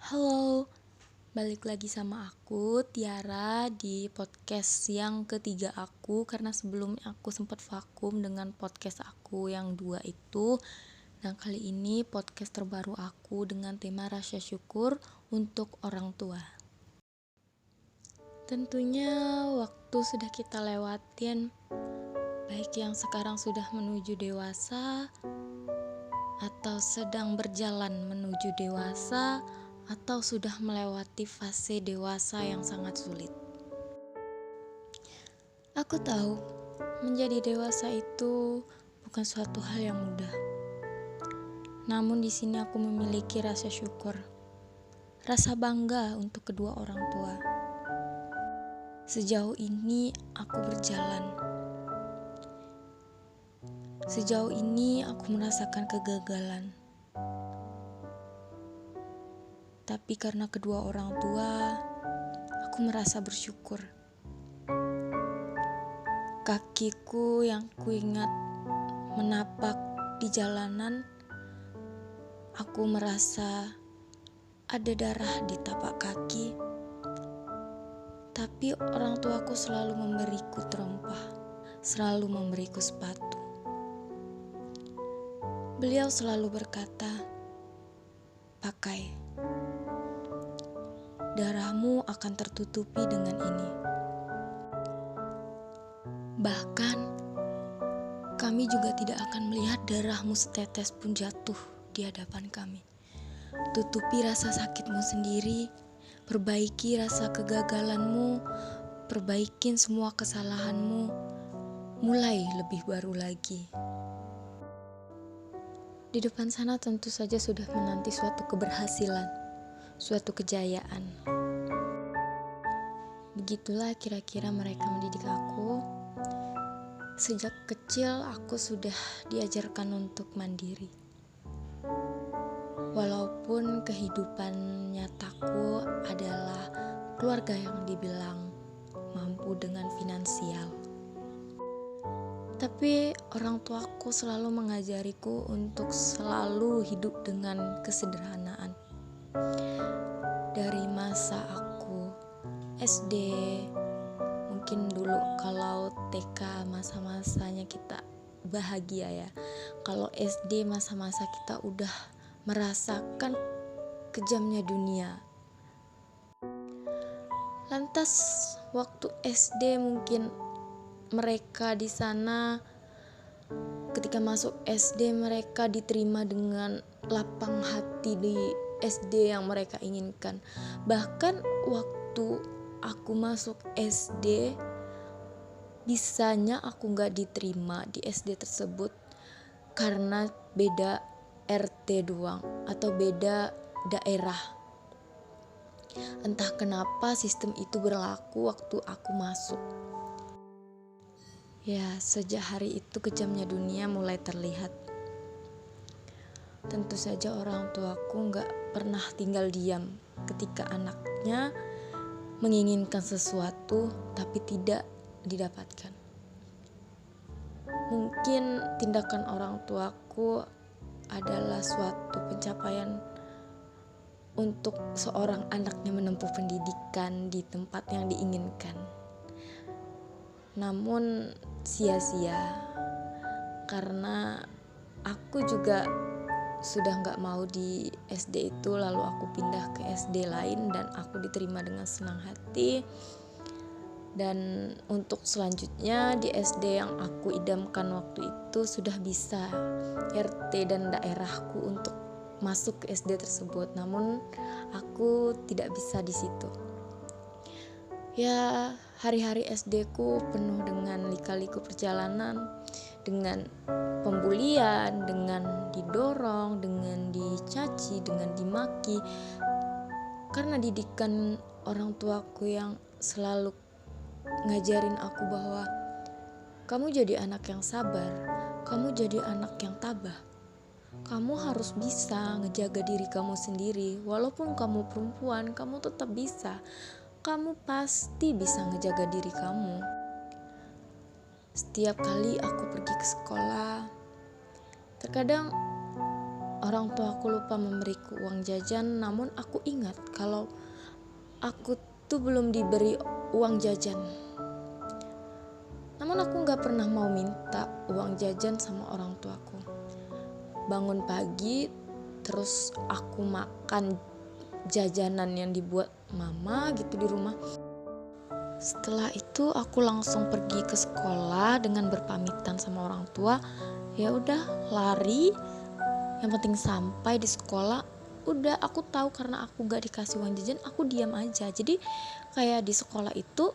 Halo, balik lagi sama aku Tiara di podcast yang ketiga aku karena sebelumnya aku sempat vakum dengan podcast aku yang dua itu. Nah, kali ini podcast terbaru aku dengan tema rasa syukur untuk orang tua. Tentunya waktu sudah kita lewatin, baik yang sekarang sudah menuju dewasa atau sedang berjalan menuju dewasa atau sudah melewati fase dewasa yang sangat sulit. Aku tahu, menjadi dewasa itu bukan suatu hal yang mudah. Namun di sini aku memiliki rasa syukur, rasa bangga untuk kedua orang tua. Sejauh ini aku berjalan. Sejauh ini aku merasakan kegagalan. Tapi karena kedua orang tua, aku merasa bersyukur. Kakiku yang kuingat menapak di jalanan, aku merasa ada darah di tapak kaki. Tapi orang tuaku selalu memberiku terompah, selalu memberiku sepatu. Beliau selalu berkata, "Pakai. Darahmu akan tertutupi dengan ini." Bahkan, kami juga tidak akan melihat darahmu setetes pun jatuh di hadapan kami. Tutupi rasa sakitmu sendiri, perbaiki rasa kegagalanmu, perbaikin semua kesalahanmu, mulai lebih baru lagi. Di depan sana tentu saja sudah menanti suatu keberhasilan, suatu kejayaan. Begitulah kira-kira mereka mendidik aku. Sejak kecil aku sudah diajarkan untuk mandiri. Walaupun kehidupan nyataku adalah keluarga yang dibilang mampu dengan finansial. Tapi orang tuaku selalu mengajariku untuk selalu hidup dengan kesederhanaan. Dari masa aku SD, mungkin dulu kalau TK masa-masanya kita bahagia ya. Kalau SD masa-masa kita udah merasakan kejamnya dunia. Lantas waktu SD mungkin mereka di sana ketika masuk SD mereka diterima dengan lapang hati di SD yang mereka inginkan. Bahkan waktu aku masuk SD, bisanya aku gak diterima di SD tersebut karena beda RT doang atau beda daerah. Entah kenapa sistem itu berlaku waktu aku masuk. Ya, sejak hari itu kejamnya dunia mulai terlihat. Tentu saja orang tuaku gak pernah tinggal diam ketika anaknya menginginkan sesuatu tapi tidak didapatkan. Mungkin tindakan orang tuaku adalah suatu pencapaian untuk seorang anaknya menempuh pendidikan di tempat yang diinginkan. Namun sia-sia karena aku juga sudah gak mau di SD itu, lalu aku pindah ke SD lain dan aku diterima dengan senang hati. Dan untuk selanjutnya di SD yang aku idamkan waktu itu sudah bisa RT dan daerahku untuk masuk ke SD tersebut, namun aku tidak bisa di situ. Ya, hari-hari SD ku penuh dengan lika-liku perjalanan, dengan pembulian, dengan didorong, dengan dicaci, dengan dimaki. Karena didikan orang tuaku yang selalu ngajarin aku bahwa kamu jadi anak yang sabar, kamu jadi anak yang tabah. Kamu harus bisa ngejaga diri kamu sendiri. Walaupun kamu perempuan, kamu tetap bisa. Kamu pasti bisa ngejaga diri kamu. Setiap kali aku pergi ke sekolah, terkadang orang tua aku lupa memberiku uang jajan, namun aku ingat kalau aku tuh belum diberi uang jajan. Namun aku gak pernah mau minta uang jajan sama orang tuaku. Bangun pagi, terus aku makan jajanan yang dibuat mama gitu di rumah. Setelah itu aku langsung pergi ke sekolah dengan berpamitan sama orang tua. Ya udah, lari. Yang penting sampai di sekolah. Udah, aku tahu karena aku gak dikasih uang jajan, aku diam aja. Jadi kayak di sekolah itu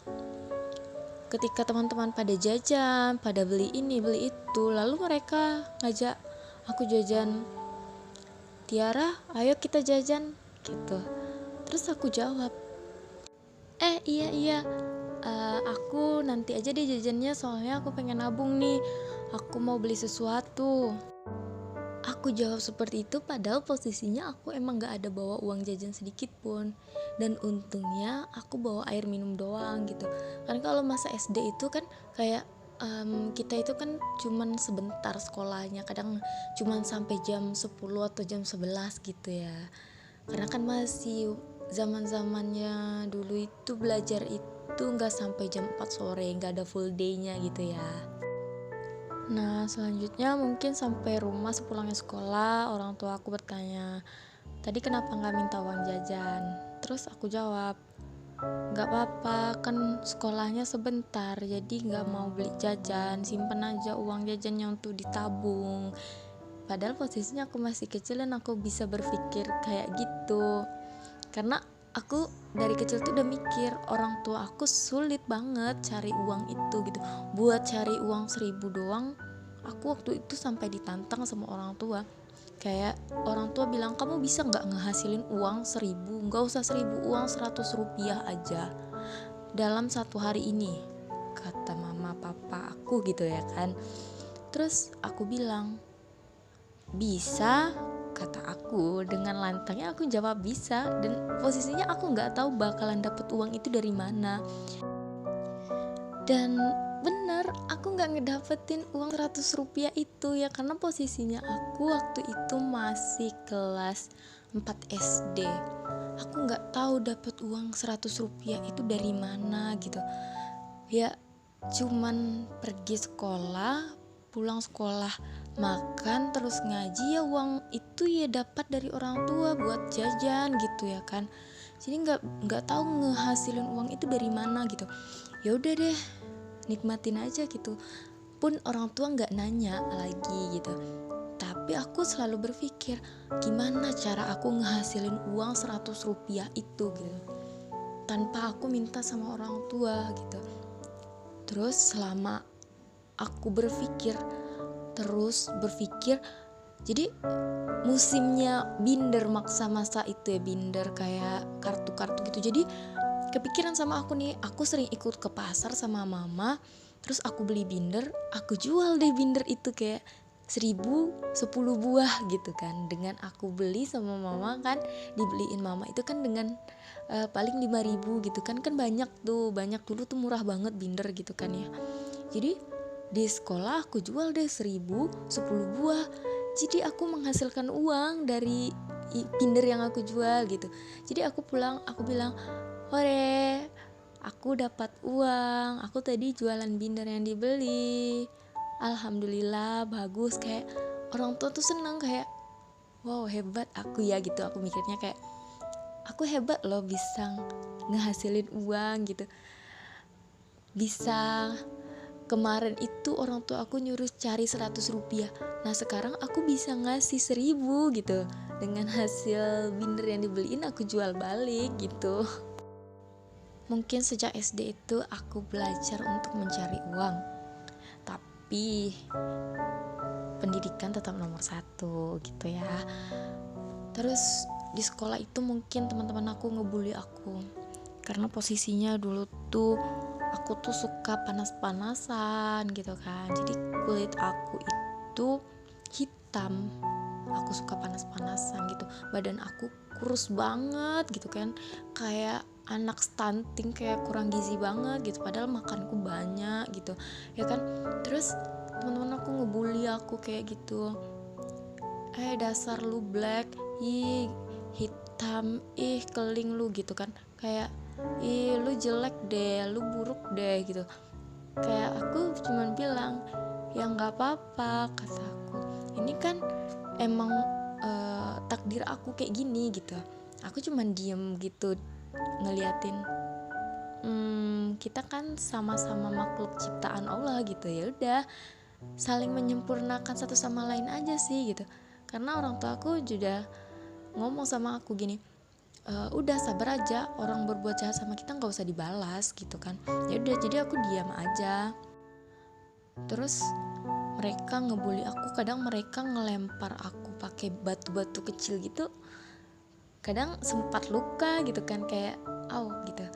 ketika teman-teman pada jajan, pada beli ini, beli itu, lalu mereka ngajak aku jajan. Tiara, ayo kita jajan gitu. Terus aku jawab, iya, aku nanti aja deh jajannya, soalnya aku pengen nabung nih, aku mau beli sesuatu. Aku jawab seperti itu padahal posisinya aku emang gak ada bawa uang jajan sedikit pun. Dan untungnya aku bawa air minum doang gitu. Kan kalau masa SD itu kan kayak kita itu kan cuman sebentar sekolahnya, kadang cuman sampai jam 10 atau jam 11 gitu ya. Karena kan masih zaman-zamannya dulu itu belajar itu gak sampai jam 4 sore, gak ada full day-nya gitu ya. Nah selanjutnya mungkin sampai rumah sepulangnya sekolah, orang tua aku bertanya, tadi kenapa gak minta uang jajan? Terus aku jawab, gak apa-apa, kan sekolahnya sebentar, jadi gak mau beli jajan, simpen aja uang jajannya untuk ditabung. Padahal posisinya aku masih kecil dan aku bisa berpikir kayak gitu. Karena aku dari kecil tuh udah mikir orang tua aku sulit banget cari uang itu gitu. Buat cari uang 1.000 doang, aku waktu itu sampai ditantang sama orang tua. Kayak orang tua bilang, kamu bisa gak ngehasilin uang 1.000, gak usah 1.000, uang 100 rupiah aja dalam satu hari ini, kata mama papa aku gitu ya kan. Terus aku bilang, bisa, kata aku. Dengan lantangnya aku jawab bisa. Dan posisinya aku gak tahu bakalan dapet uang itu dari mana. Dan bener, aku gak ngedapetin uang 100 rupiah itu ya, karena posisinya aku waktu itu masih kelas 4 SD. Aku gak tahu dapet uang 100 rupiah itu dari mana gitu. Ya cuman pergi sekolah, pulang sekolah, makan, terus ngaji, ya uang itu ya dapat dari orang tua buat jajan gitu ya kan. Jadi nggak tahu ngehasilin uang itu dari mana gitu. Ya udah deh, nikmatin aja gitu. Pun orang tua nggak nanya lagi gitu. Tapi aku selalu berpikir, gimana cara aku ngehasilin uang 100 rupiah itu gitu, tanpa aku minta sama orang tua gitu. Terus selama aku berpikir, jadi musimnya binder masa itu ya, binder kayak kartu-kartu gitu. Jadi kepikiran sama aku nih, aku sering ikut ke pasar sama mama, terus aku beli binder, aku jual deh binder itu kayak 1.000 10 buah gitu kan. Dengan aku beli sama mama kan, dibeliin mama itu kan dengan paling 5.000 gitu kan banyak dulu tuh murah banget binder gitu kan ya. Jadi di sekolah aku jual deh 1.000 10 buah. Jadi aku menghasilkan uang dari binder yang aku jual gitu. Jadi aku pulang, aku bilang, "Hore, aku dapat uang. Aku tadi jualan binder yang dibeli. Alhamdulillah, bagus." Kayak orang tua tuh seneng, kayak wow hebat aku ya gitu. Aku mikirnya kayak aku hebat loh bisa ngehasilin uang gitu. Bisa, kemarin itu orang tua aku nyuruh cari 100 rupiah. Nah sekarang aku bisa ngasih 1.000 gitu. Dengan hasil binder yang dibeliin aku jual balik gitu. Mungkin sejak SD itu aku belajar untuk mencari uang. Tapi pendidikan tetap nomor 1 gitu ya. Terus di sekolah itu mungkin teman-teman aku ngebully aku. Karena posisinya dulu tuh aku tuh suka panas-panasan gitu kan. Jadi kulit aku itu hitam. Aku suka panas-panasan gitu. Badan aku kurus banget gitu kan. Kayak anak stunting, kayak kurang gizi banget gitu. Padahal makanku banyak gitu. Ya kan. Terus teman-teman aku ngebully aku kayak gitu. dasar lu black, ih hitam, ih keling lu gitu kan, kayak ih lu jelek deh, lu buruk deh gitu. Kayak aku cuman bilang, ya nggak apa-apa kata aku, ini kan emang takdir aku kayak gini gitu. Aku cuman diem gitu ngeliatin, kita kan sama-sama makhluk ciptaan Allah gitu, ya udah saling menyempurnakan satu sama lain aja sih gitu. Karena orang tua aku juga ngomong sama aku gini, udah sabar aja, orang berbuat jahat sama kita nggak usah dibalas gitu kan. Ya udah, jadi aku diam aja. Terus mereka ngebully aku, kadang mereka ngelempar aku pakai batu-batu kecil gitu, kadang sempat luka gitu kan, kayak au gitu.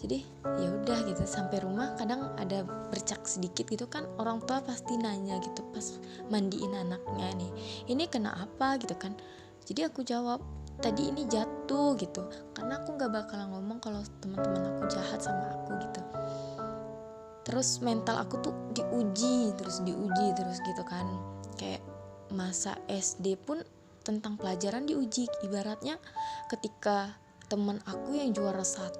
Jadi ya udah gitu, sampai rumah kadang ada bercak sedikit gitu kan, orang tua pasti nanya gitu pas mandiin anaknya nih, ini kena apa gitu kan. Jadi aku jawab, tadi ini jatuh gitu, karena aku nggak bakalan ngomong kalau teman-teman aku jahat sama aku gitu. Terus mental aku tuh diuji terus gitu kan, kayak masa SD pun tentang pelajaran diuji. Ibaratnya ketika teman aku yang juara 1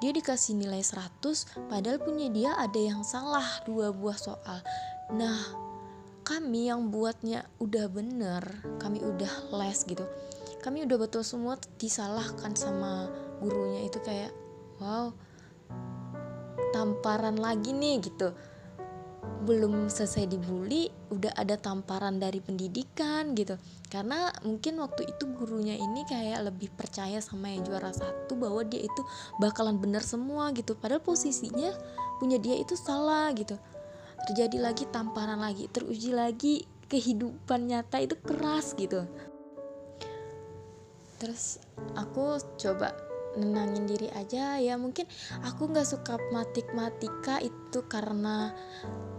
dia dikasih nilai 100, padahal punya dia ada yang salah 2 buah soal. Nah kami yang buatnya udah bener, kami udah les gitu, kami udah betul, semua disalahkan sama gurunya. Itu kayak wow, tamparan lagi nih gitu. Belum selesai dibully udah ada tamparan dari pendidikan gitu. Karena mungkin waktu itu gurunya ini kayak lebih percaya sama yang juara 1 bahwa dia itu bakalan bener semua gitu, padahal posisinya punya dia itu salah gitu. Terjadi lagi tamparan lagi, teruji lagi, kehidupan nyata itu keras gitu. Terus aku coba nenangin diri aja, ya mungkin aku nggak suka matematika itu karena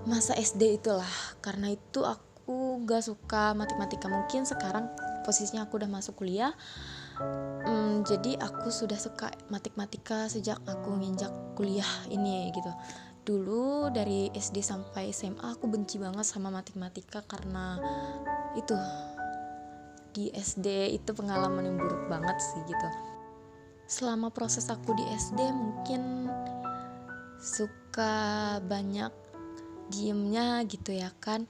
masa SD itulah, karena itu aku nggak suka matematika. Mungkin sekarang posisinya aku udah masuk kuliah, jadi aku sudah suka matematika sejak aku nginjak kuliah ini gitu. Dulu dari SD sampai SMA aku benci banget sama matematika, karena itu di SD itu pengalaman yang buruk banget sih gitu. Selama proses aku di SD mungkin suka banyak diemnya gitu ya kan,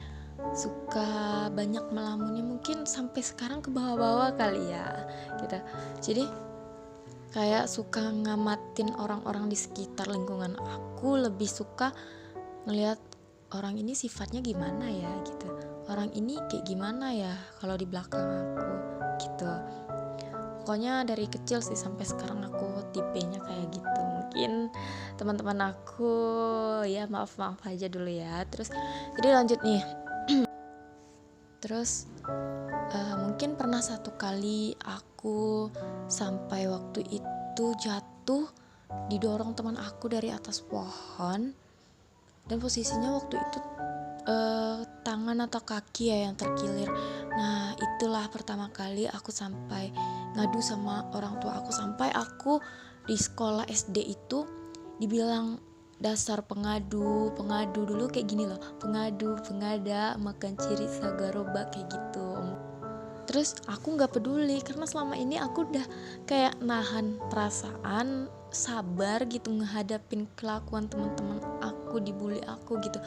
suka banyak melamunnya, mungkin sampai sekarang ke bawah-bawah kali ya gitu. Jadi kayak suka ngamatin orang-orang di sekitar lingkungan aku, lebih suka ngelihat orang ini sifatnya gimana ya gitu, orang ini kayak gimana ya kalau di belakang aku gitu. Pokoknya dari kecil sih sampai sekarang aku tipenya kayak gitu. Mungkin teman-teman aku ya maaf aja dulu ya. Terus jadi lanjut nih. Terus mungkin pernah satu kali aku sampai waktu itu jatuh, didorong teman aku dari atas pohon, dan posisinya waktu itu tangan atau kaki ya yang terkilir. Nah itulah pertama kali aku sampai ngadu sama orang tua aku, sampai aku di sekolah SD itu dibilang dasar pengadu dulu kayak gini loh, pengadu, pengada, makan ciri sagaroba kayak gitu. Terus aku nggak peduli karena selama ini aku udah kayak nahan perasaan, sabar gitu ngehadapin kelakuan teman-teman aku, dibully aku gitu.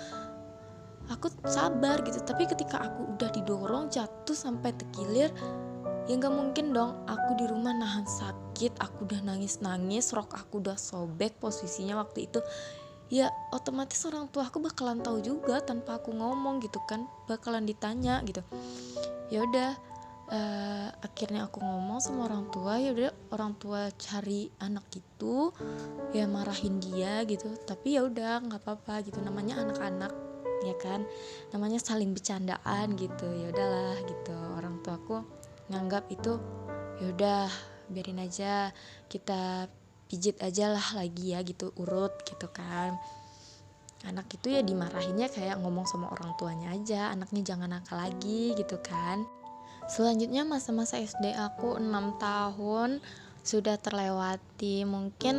Aku sabar gitu, tapi ketika aku udah didorong jatuh sampai terkilir, ya nggak mungkin dong aku di rumah nahan sakit. Aku udah nangis, rok aku udah sobek posisinya waktu itu. Ya otomatis orang tua aku bakalan tahu juga tanpa aku ngomong gitu kan, bakalan ditanya gitu. Ya udah, akhirnya aku ngomong sama orang tua. Ya udah, orang tua cari anak itu, ya marahin dia gitu, tapi ya udah nggak apa-apa gitu, namanya anak-anak ya kan, namanya saling bercandaan gitu. Ya udahlah gitu, orang tuaku nganggap itu ya udah biarin aja, kita pijit aja lah lagi ya gitu, urut gitu kan. Anak itu ya dimarahinnya kayak ngomong sama orang tuanya aja, anaknya jangan nakal lagi gitu kan. Selanjutnya masa-masa SD aku 6 tahun sudah terlewati. Mungkin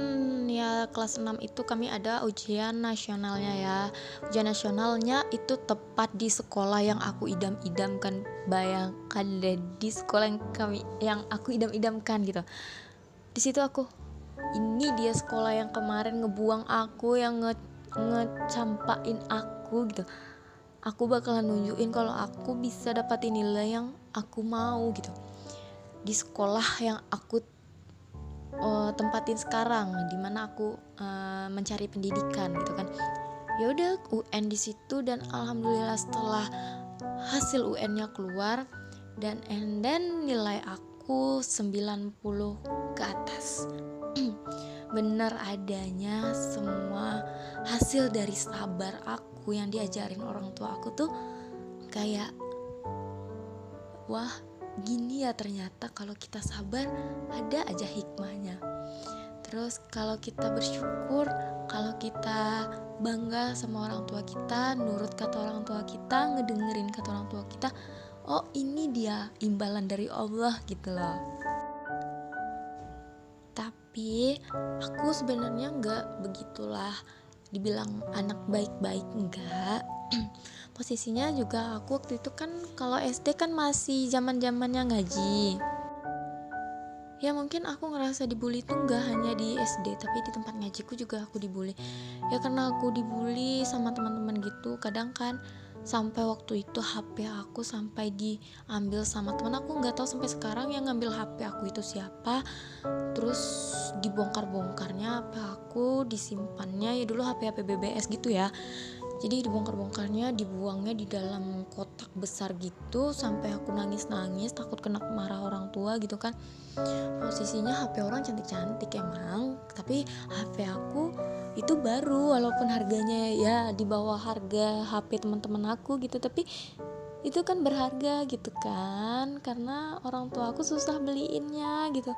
ya kelas 6 itu kami ada ujian nasionalnya ya. Ujian nasionalnya itu tepat di sekolah yang aku idam-idamkan. Bayangkan deh, di sekolah yang aku idam-idamkan gitu. Di situ aku, ini dia sekolah yang kemarin ngebuang aku, yang ngecampain aku gitu. Aku bakalan nunjukin kalau aku bisa dapatin nilai yang aku mau gitu. Di sekolah yang aku tempatin sekarang, dimana aku mencari pendidikan gitu kan. Ya udah UN di situ, dan alhamdulillah setelah hasil UN-nya keluar dan nilai aku 90 ke atas. Bener adanya semua hasil dari sabar aku yang diajarin orang tua aku tuh kayak, wah gini ya ternyata kalau kita sabar ada aja hikmahnya. Terus kalau kita bersyukur, kalau kita bangga sama orang tua kita, nurut kata orang tua kita, ngedengerin kata orang tua kita, oh ini dia imbalan dari Allah gitu loh. Tapi aku sebenarnya nggak begitulah dibilang anak baik-baik, enggak. Posisinya juga aku waktu itu kan kalau SD kan masih zaman-zamannya ngaji. Ya mungkin aku ngerasa dibully tuh nggak hanya di SD, tapi di tempat ngajiku juga aku dibully. Ya karena aku dibully sama teman-teman gitu, kadang kan sampai waktu itu HP aku sampai diambil sama teman aku, nggak tahu sampai sekarang yang ngambil HP aku itu siapa. Terus dibongkar-bongkarnya HP aku, disimpannya ya dulu HP BBS gitu ya. Jadi dibongkar-bongkarnya, dibuangnya di dalam kotak besar gitu, sampai aku nangis-nangis takut kena marah orang tua gitu kan. Posisinya HP orang cantik-cantik emang, tapi HP aku itu baru, walaupun harganya ya di bawah harga HP teman-teman aku gitu, tapi itu kan berharga gitu kan, karena orang tua aku susah beliinnya gitu.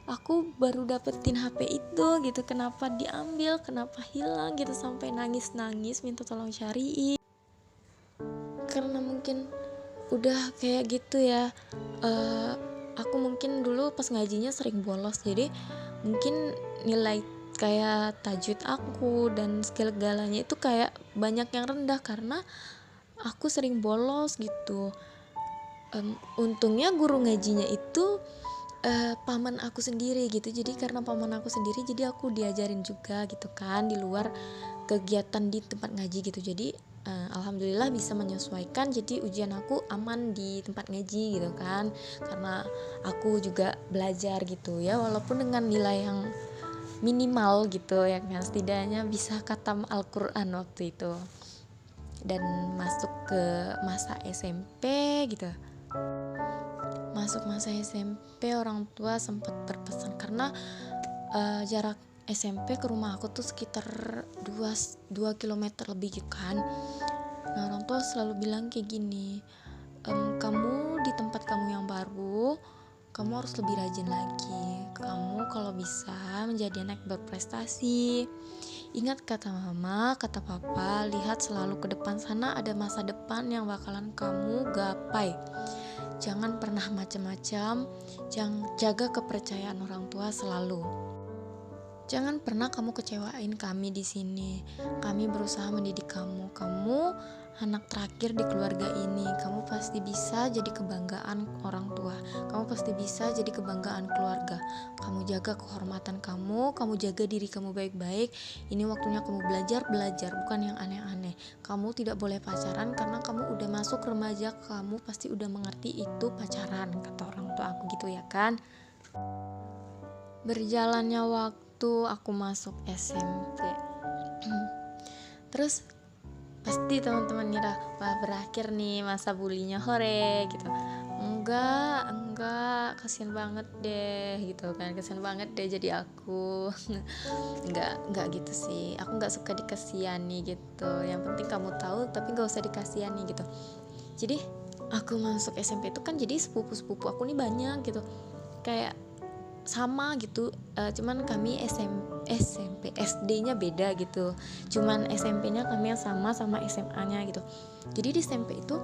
Aku baru dapetin HP itu gitu, kenapa diambil, kenapa hilang gitu, sampai nangis-nangis minta tolong cariin. Karena mungkin udah kayak gitu ya, aku mungkin dulu pas ngajinya sering bolos, jadi mungkin nilai kayak tajwid aku dan segala-galanya itu kayak banyak yang rendah karena aku sering bolos gitu. Untungnya guru ngajinya itu paman aku sendiri gitu, jadi karena paman aku sendiri jadi aku diajarin juga gitu kan di luar kegiatan di tempat ngaji gitu. Jadi alhamdulillah bisa menyesuaikan, jadi ujian aku aman di tempat ngaji gitu kan, karena aku juga belajar gitu ya, walaupun dengan nilai yang minimal gitu ya kan, setidaknya bisa khatam Al-Quran waktu itu. Dan masuk ke masa SMP gitu, masuk masa SMP orang tua sempat berpesan karena jarak SMP ke rumah aku tuh sekitar 2 km lebih gitu kan. Nah orang tua selalu bilang kayak gini, kamu di tempat kamu yang baru, kamu harus lebih rajin lagi, kamu kalau bisa menjadi anak berprestasi. Ingat kata mama, kata papa, lihat selalu ke depan sana, ada masa depan yang bakalan kamu gapai. Jangan pernah macam-macam, jaga kepercayaan orang tua selalu. Jangan pernah kamu kecewain kami di sini. Kami berusaha mendidik kamu. Kamu anak terakhir di keluarga ini. Kamu pasti bisa jadi kebanggaan orang tua. Kamu pasti bisa jadi kebanggaan keluarga. Kamu jaga kehormatan kamu jaga diri kamu baik-baik. Ini waktunya kamu belajar, bukan yang aneh-aneh. Kamu tidak boleh pacaran karena kamu udah masuk remaja, kamu pasti udah mengerti itu pacaran, kata orang tua aku gitu ya kan. Berjalannya waktu aku masuk SMP. Terus pasti teman-teman ngira, wah berakhir nih masa bulinya, hore gitu. Enggak, kasihan banget deh gitu kan, kasihan banget deh jadi aku. enggak gitu sih, aku nggak suka dikasihani gitu. Yang penting kamu tahu tapi nggak usah dikasihani gitu. Jadi aku masuk SMP itu kan jadi sepupu aku nih banyak gitu, kayak sama gitu, cuman kami SMP SD-nya beda gitu, cuman SMP-nya kami yang sama SMA-nya gitu. Jadi di SMP itu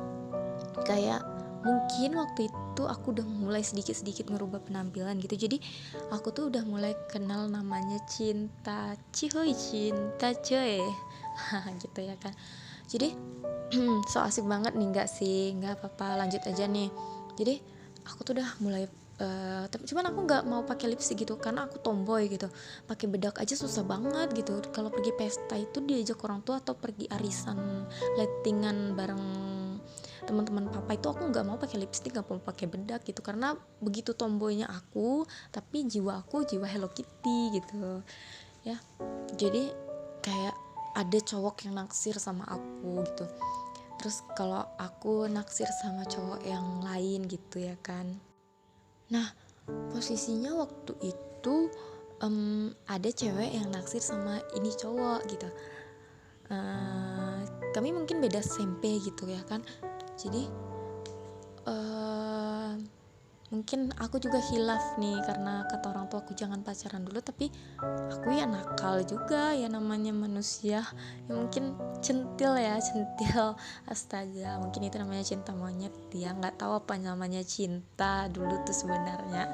kayak mungkin waktu itu aku udah mulai sedikit-sedikit ngerubah penampilan gitu. Jadi aku tuh udah mulai kenal namanya cinta cihoy, cinta coy gitu ya kan. Jadi so asik banget nih, nggak sih, nggak apa-apa, lanjut aja nih. Jadi aku tuh udah mulai tapi cuman aku nggak mau pakai lipstick gitu karena aku tomboy gitu. Pakai bedak aja susah banget gitu. Kalau pergi pesta itu diajak orang tua atau pergi arisan lettingan bareng teman-teman papa itu aku nggak mau pakai lipstick, nggak mau pakai bedak gitu karena begitu tomboynya aku, tapi jiwa aku jiwa Hello Kitty gitu ya. Jadi kayak ada cowok yang naksir sama aku gitu, terus kalau aku naksir sama cowok yang lain gitu ya kan. Nah posisinya waktu itu ada cewek yang naksir sama ini cowok gitu. Kami mungkin beda SMP gitu ya kan. Jadi mungkin aku juga hilaf nih karena kata orang tua aku jangan pacaran dulu, tapi aku ya nakal juga ya, namanya manusia ya, mungkin centil ya, centil. Astaga, mungkin itu namanya cinta monyet ya, nggak tahu apa namanya cinta dulu tuh sebenarnya.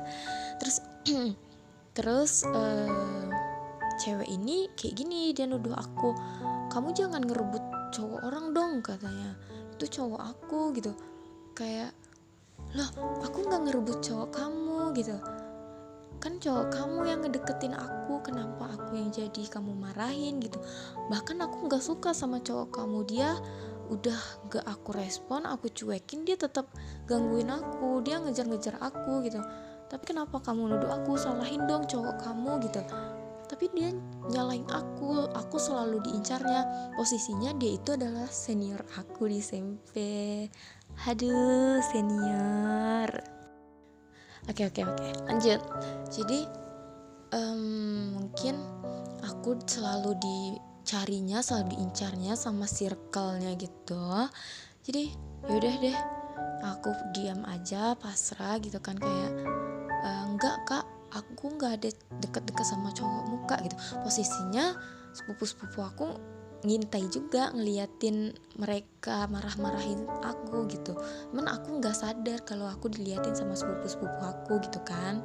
Terus terus cewek ini kayak gini, dia nuduh aku, kamu jangan ngerebut cowok orang dong katanya, itu cowok aku gitu. Kayak, loh aku nggak ngerebut cowok kamu gitu, kan cowok kamu yang ngedeketin aku, kenapa aku yang jadi kamu marahin gitu. Bahkan aku nggak suka sama cowok kamu, dia udah gak aku respon, aku cuekin, dia tetap gangguin aku, dia ngejar-ngejar aku gitu. Tapi kenapa kamu nuduh aku, salahin dong cowok kamu gitu. Tapi dia nyalahin aku selalu diincarnya. Posisinya dia itu adalah senior aku di SMP. Aduh, senior. Oke, lanjut. Jadi mungkin aku selalu dicarinya, selalu diincarnya sama circle-nya gitu. Jadi yaudah deh, aku diam aja, pasrah gitu kan, kayak enggak kak, aku nggak ada deket-deket sama cowok muka gitu. Posisinya sepupu-sepupu aku ngintai juga, ngeliatin mereka marah-marahin aku gitu. Cuman aku nggak sadar kalau aku diliatin sama sepupu-sepupu aku gitu kan.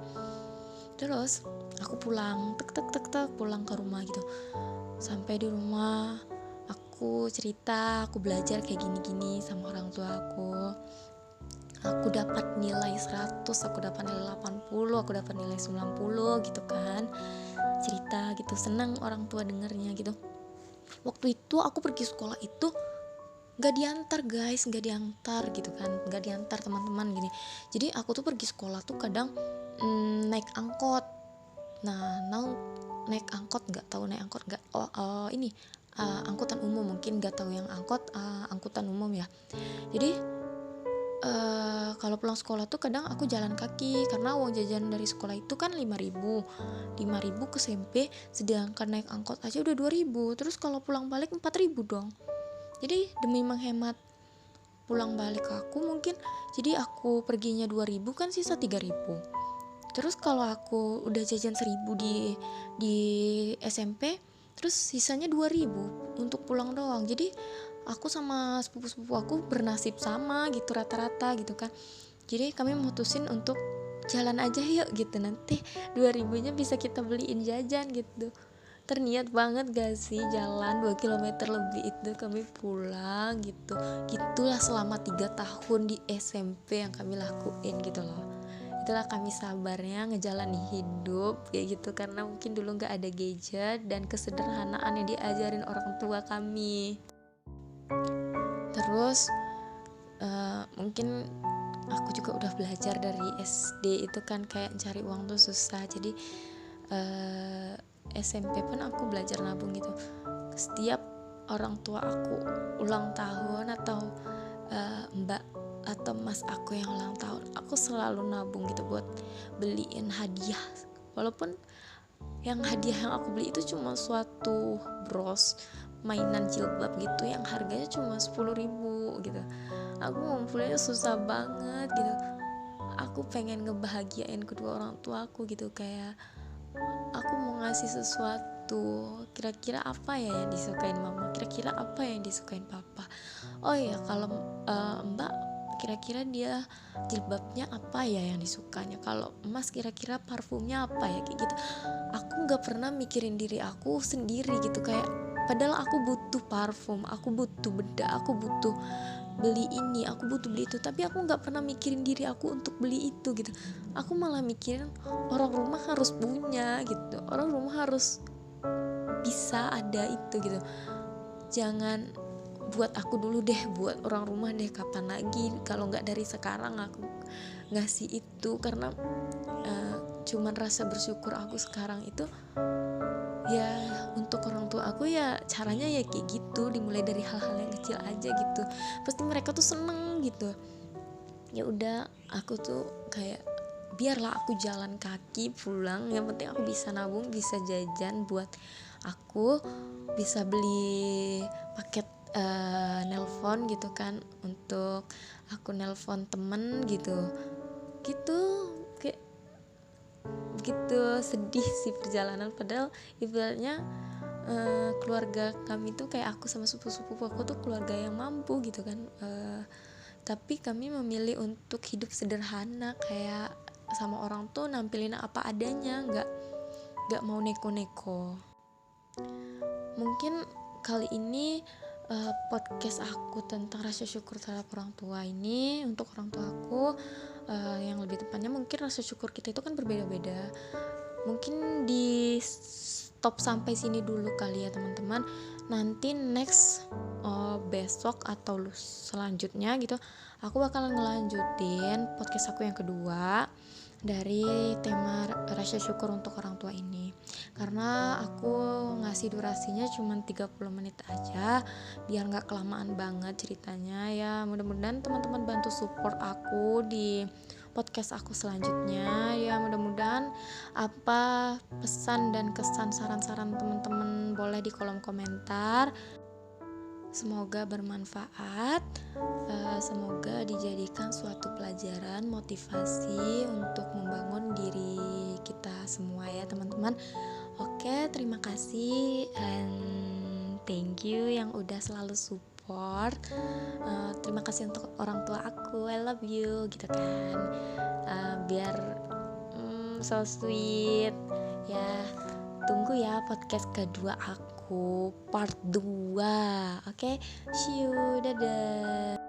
Terus aku pulang, pulang ke rumah gitu. Sampai di rumah aku cerita, aku belajar kayak gini-gini sama orang tua aku dapat nilai 100, aku dapat nilai 80, aku dapat nilai 90 gitu kan. Cerita gitu, senang orang tua dengernya gitu. Waktu itu aku pergi sekolah itu gak diantar guys, gak diantar gitu kan, gak diantar teman-teman gini. Jadi aku tuh pergi sekolah tuh kadang naik angkot. Nah naik angkot, gak tahu naik angkot gak, ini angkutan umum, mungkin gak tahu yang angkot, angkutan umum ya. Jadi kalau pulang sekolah tuh kadang aku jalan kaki karena uang jajan dari sekolah itu kan 5.000 ke SMP, sedangkan naik angkot aja udah 2.000. Terus kalau pulang balik 4.000 dong. Jadi demi menghemat pulang balik aku mungkin, jadi aku perginya 2.000 kan sisa 3.000. Terus kalau aku udah jajan 1.000 di SMP, terus sisanya 2.000 untuk pulang doang. Jadi aku sama sepupu-sepupu aku bernasib sama gitu rata-rata gitu kan. Jadi kami memutusin untuk jalan aja yuk gitu, nanti 2.000-nya bisa kita beliin jajan gitu. Terniat banget gak sih jalan 2 kilometer lebih itu kami pulang gitu. Gitulah selama 3 tahun di SMP yang kami lakuin gitu loh. Itulah kami sabarnya ngejalani hidup kayak gitu, karena mungkin dulu gak ada gadget dan kesederhanaan yang diajarin orang tua kami. Terus mungkin aku juga udah belajar dari SD itu kan kayak cari uang tuh susah. Jadi SMP pun aku belajar nabung gitu. Setiap orang tua aku ulang tahun atau mbak atau mas aku yang ulang tahun, aku selalu nabung gitu buat beliin hadiah. Walaupun yang hadiah yang aku beli itu cuma suatu bros mainan jilbab gitu yang harganya cuma 10.000 gitu. Aku ngumpulinnya susah banget gitu. Aku pengen ngebahagiain kedua orang tua aku gitu, kayak aku mau ngasih sesuatu, kira-kira apa ya yang disukain mama, kira-kira apa yang disukain papa. Oh iya, kalau mbak kira-kira dia jilbabnya apa ya yang disukanya, kalau emas kira-kira parfumnya apa ya, kayak gitu. Aku nggak pernah mikirin diri aku sendiri gitu, kayak padahal aku butuh parfum, aku butuh bedak, aku butuh beli ini, aku butuh beli itu, tapi aku nggak pernah mikirin diri aku untuk beli itu gitu. Aku malah mikirin orang rumah harus punya gitu, orang rumah harus bisa ada itu gitu. Jangan buat aku dulu deh, buat orang rumah deh, kapan lagi, kalau nggak dari sekarang aku ngasih itu. Karena cuman rasa bersyukur aku sekarang itu ya untuk orang tua aku, ya caranya ya kayak gitu, dimulai dari hal-hal yang kecil aja gitu, pasti mereka tuh seneng gitu. Ya udah, aku tuh kayak biarlah aku jalan kaki pulang, yang penting aku bisa nabung, bisa jajan buat aku, bisa beli paket nelpon gitu kan, untuk aku nelpon temen gitu kayak gitu. Sedih sih perjalanan, padahal ibaratnya keluarga kami tuh kayak aku sama sepupu-sepupu aku tuh keluarga yang mampu gitu kan, tapi kami memilih untuk hidup sederhana, kayak sama orang tuh nampilin apa adanya, nggak mau neko-neko. Mungkin kali ini podcast aku tentang rasa syukur terhadap orang tua ini, untuk orang tua aku, yang lebih tepatnya mungkin rasa syukur kita itu kan berbeda-beda. Mungkin di stop sampai sini dulu kali ya teman-teman. Nanti next besok atau selanjutnya gitu, aku bakalan ngelanjutin podcast aku yang kedua dari tema rasa syukur untuk orang tua ini. Karena aku ngasih durasinya cuma 30 menit aja, biar gak kelamaan banget ceritanya ya. Mudah-mudahan teman-teman bantu support aku di podcast aku selanjutnya ya. Mudah-mudahan apa pesan dan kesan, saran-saran teman-teman boleh di kolom komentar. Semoga bermanfaat, semoga dijadikan suatu pelajaran motivasi untuk membangun diri kita semua ya teman-teman. Oke, terima kasih and thank you yang udah selalu support. Terima kasih untuk orang tua aku, I love you gitu kan. Biar so sweet ya. Tunggu ya podcast kedua aku part 2. Oke, see you, dadah.